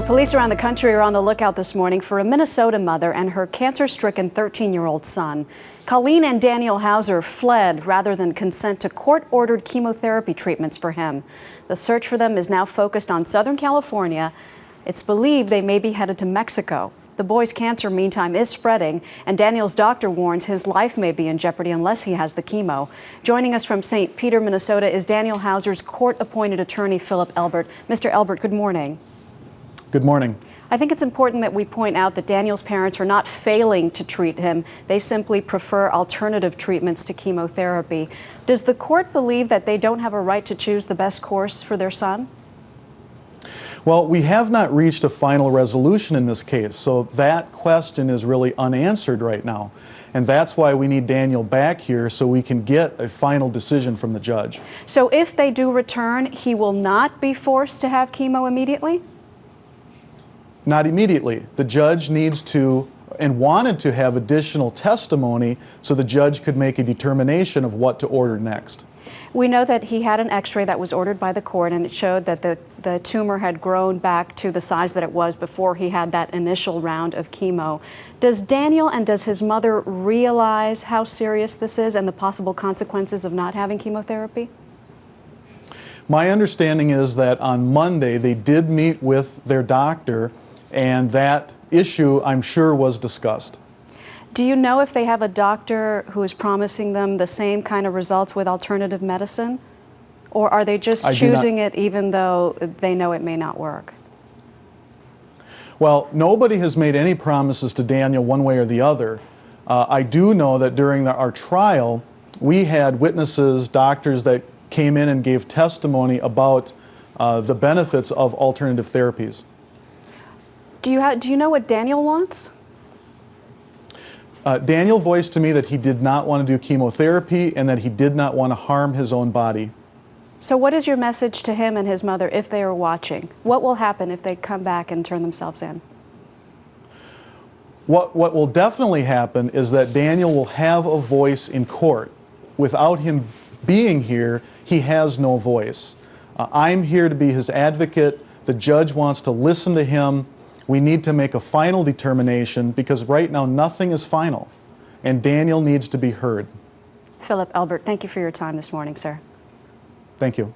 Police around the country are on the lookout this morning for a Minnesota mother and her cancer-stricken 13-year-old son. Colleen and Daniel Hauser fled rather than consent to court-ordered chemotherapy treatments for him. The search for them is now focused on Southern California. It's believed they may be headed to Mexico. The boy's cancer, meantime, is spreading, and Daniel's doctor warns his life may be in jeopardy unless he has the chemo. Joining us from St. Peter, Minnesota, is Daniel Hauser's court-appointed attorney, Philip Elbert. Mr. Elbert, good morning. Good morning. I think it's important that we point out that Daniel's parents are not failing to treat him. They simply prefer alternative treatments to chemotherapy. Does the court believe that they don't have a right to choose the best course for their son? Well, we have not reached a final resolution in this case, so that question is really unanswered right now. And that's why we need Daniel back here so we can get a final decision from the judge. So if they do return, he will not be forced to have chemo immediately? Not immediately. The judge needs to and wanted to have additional testimony so the judge could make a determination of what to order next. We know that he had an X-ray that was ordered by the court, and it showed that the tumor had grown back to the size that it was before he had that initial round of chemo. Does Daniel and does his mother realize how serious this is and the possible consequences of not having chemotherapy? My understanding is that on Monday they did meet with their doctor, and that issue, I'm sure, was discussed. Do you know if they have a doctor who is promising them the same kind of results with alternative medicine? Or are they just choosing it even though they know it may not work? Well, nobody has made any promises to Daniel one way or the other. I do know that during our trial, we had witnesses, doctors that came in and gave testimony about the benefits of alternative therapies. Do you know what Daniel wants? Daniel voiced to me that he did not want to do chemotherapy and that he did not want to harm his own body. So what is your message to him and his mother if they are watching? What will happen if they come back and turn themselves in? What will definitely happen is that Daniel will have a voice in court. Without him being here, he has no voice. I'm here to be his advocate. The judge wants to listen to him. We need to make a final determination because right now nothing is final, and Daniel needs to be heard. Philip Elbert, thank you for your time this morning, sir. Thank you.